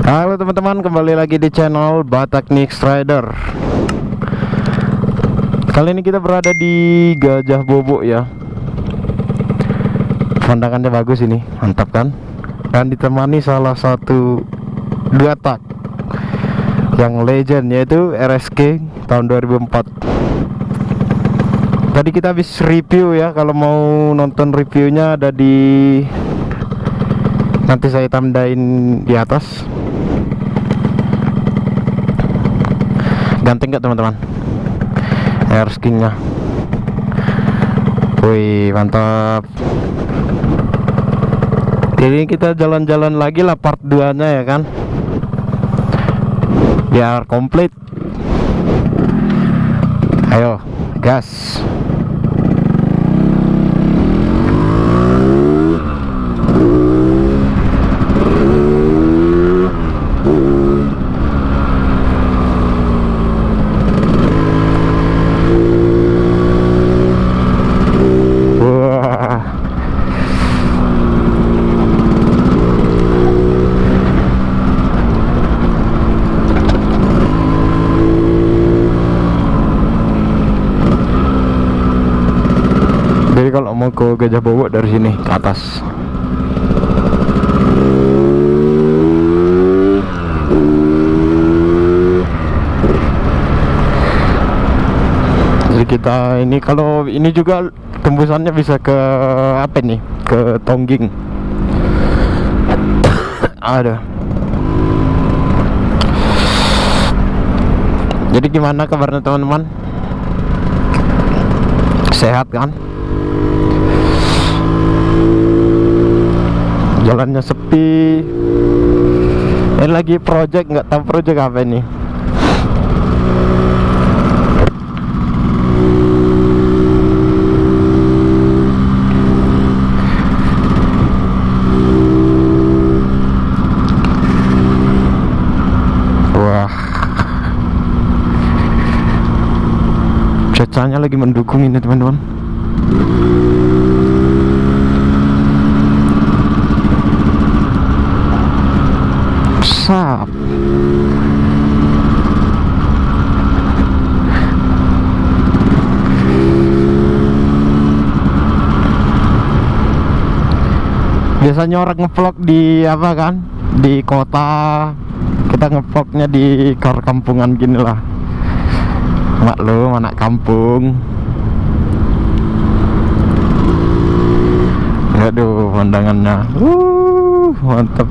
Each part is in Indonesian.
Halo teman-teman, kembali lagi di channel Batak Nix Rider. Kali ini kita berada di Gajah Bobo ya. Pemandangannya bagus ini, mantap kan? Dan ditemani salah satu dua tak yang legend, yaitu RSK tahun 2004. Tadi kita habis review ya. Kalau mau nonton reviewnya ada di, nanti saya tandain di atas. Ganteng gak teman-teman RSK-nya? Wih, mantap. Jadi kita jalan-jalan lagi lah part 2 nya ya kan, biar komplit. Ayo gas. Jadi kalau mau ke Gajah Bobo dari sini ke atas. Jadi kita ini, kalau ini juga tembusannya bisa ke apa nih? Ke Tongging. Ada. Jadi gimana kabarnya teman-teman? Sehat kan? Jalannya sepi. Ini lagi project, nggak tahu project apa ini. Wah, cuacanya lagi mendukung ini teman-teman. Sap. Biasanya orang ngevlog di apa kan, di kota, kita ngevlognya di kampungan gini lah. Maklum anak kampung. Aduh, pemandangannya mantap.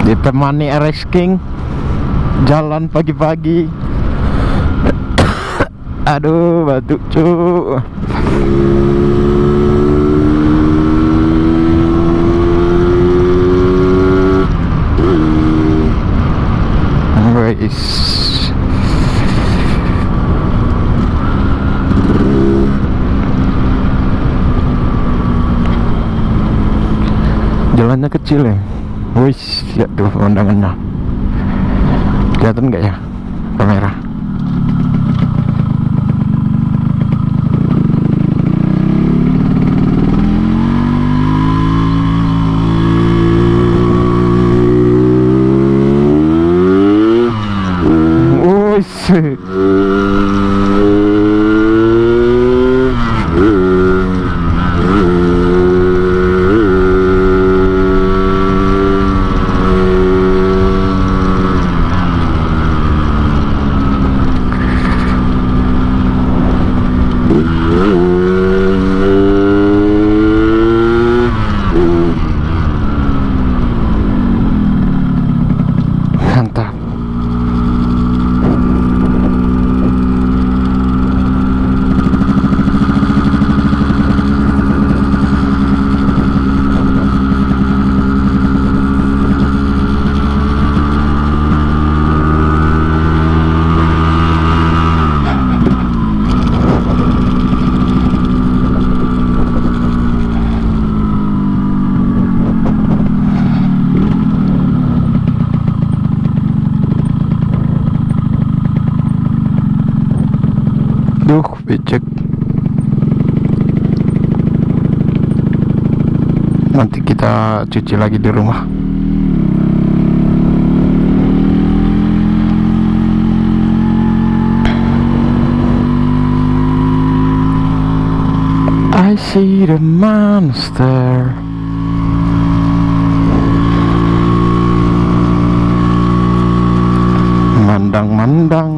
Ditemani RX King jalan pagi-pagi. Aduh, batuk cu. Guys, jalannya kecil ya. Wih, lihat tuh pemandangannya. Kelihatan nggak ya kamera? Wih. Mantap. Duh, becek. Nanti kita cuci lagi di rumah. I see the monster. Mandang-mandang.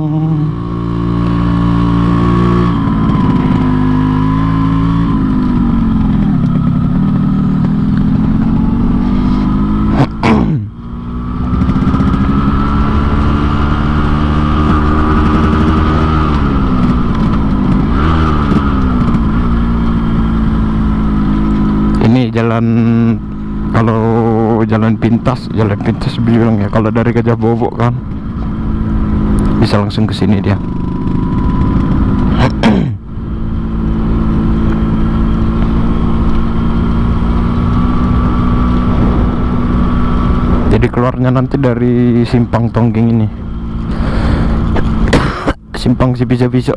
Ini jalan, kalau jalan pintas bilang ya, kalau dari Gajah Bobo kan bisa langsung ke sini dia. Jadi keluarnya nanti dari simpang Tonggeng ini. Simpang si bisa-bisa.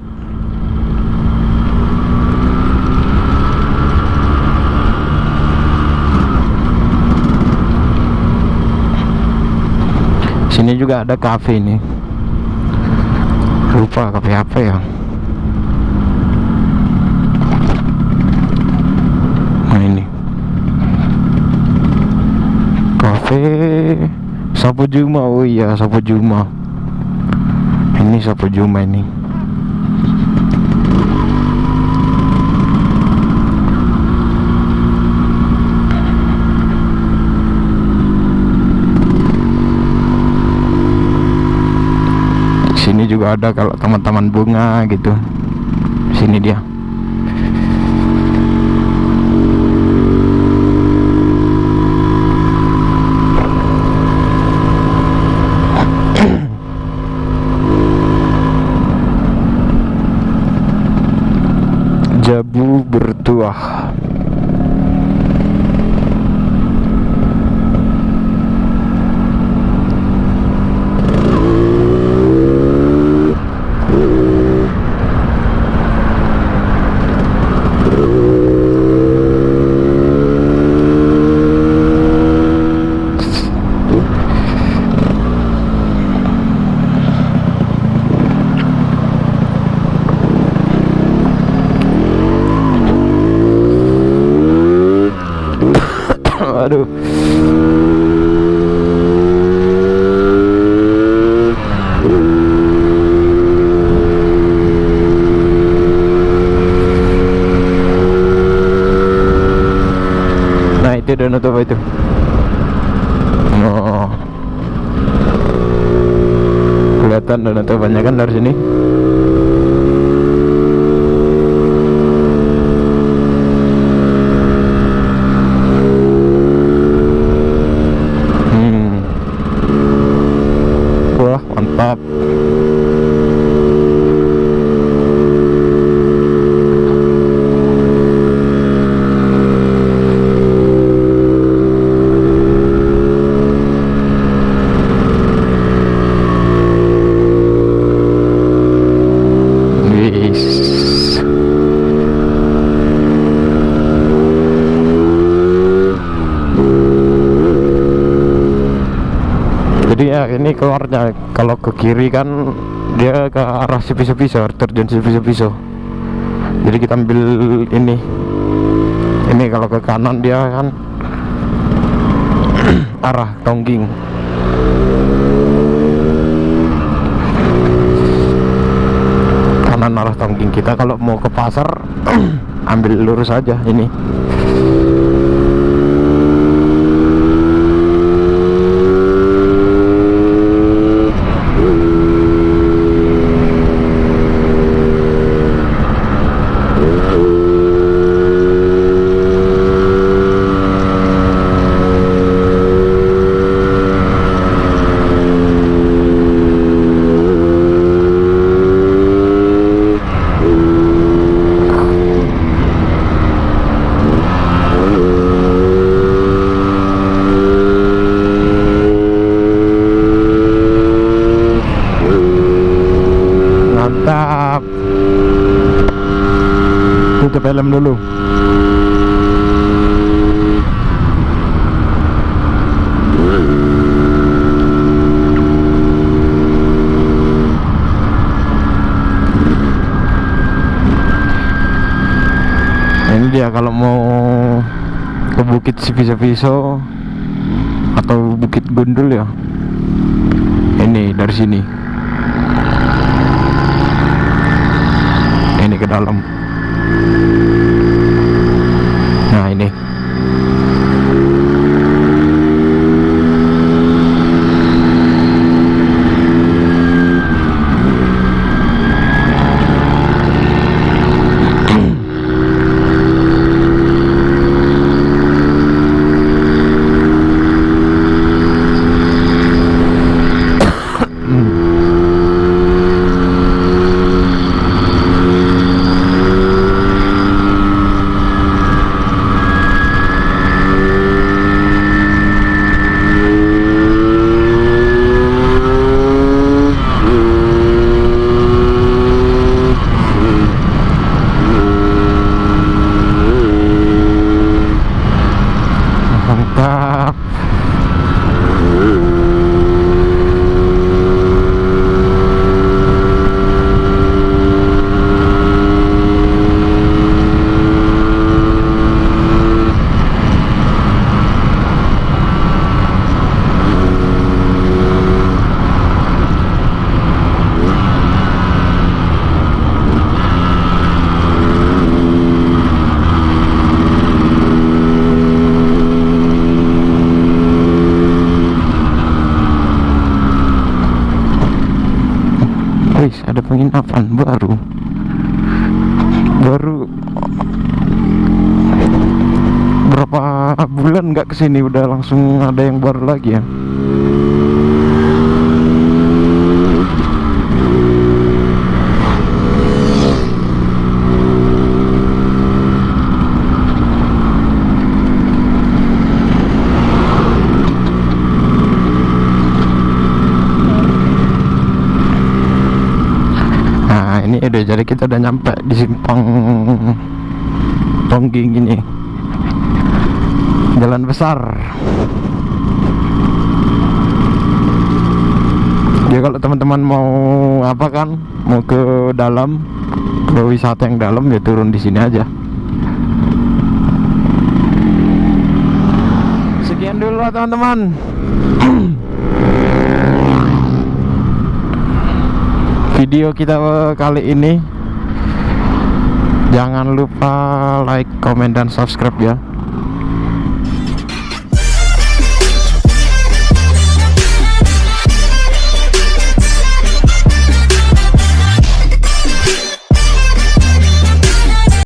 Sini juga ada kafe nih. Lupa kafe apa ya. Nah ini kafe Sapu Juma. Oh iya, Sapu Juma. Ini Sapu Juma ini. Sini juga ada kalau taman-taman bunga gitu. Sini dia. Jabu bertuah. Aduh. Nah itu donut apa itu? Oh, kelihatan donut apanya kan dari sini. Wah mantap. Jadi ya ini keluarnya, kalau ke kiri kan dia ke arah Sipiso-Piso, terjun Sipiso-Piso. Jadi kita ambil ini kalau ke kanan dia kan arah Tonggeng. Kanan arah Tonggeng. Kita kalau mau ke pasar ambil lurus aja ini. ya kalau mau ke Bukit Sipiso atau Bukit Gundul ya, ini dari sini ini ke dalam. Nah ini mantap. Wih, ada penginapan baru berapa bulan nggak kesini, udah langsung ada yang baru lagi ya. Ini udah jadi, kita udah nyampe di simpang Tongging ini, jalan besar. Ya kalau teman-teman mau apa kan, mau ke dalam, ke wisata yang dalam ya turun di sini aja. Sekian dulu teman-teman. Video kita kali ini. Jangan lupa like, comment, dan subscribe ya.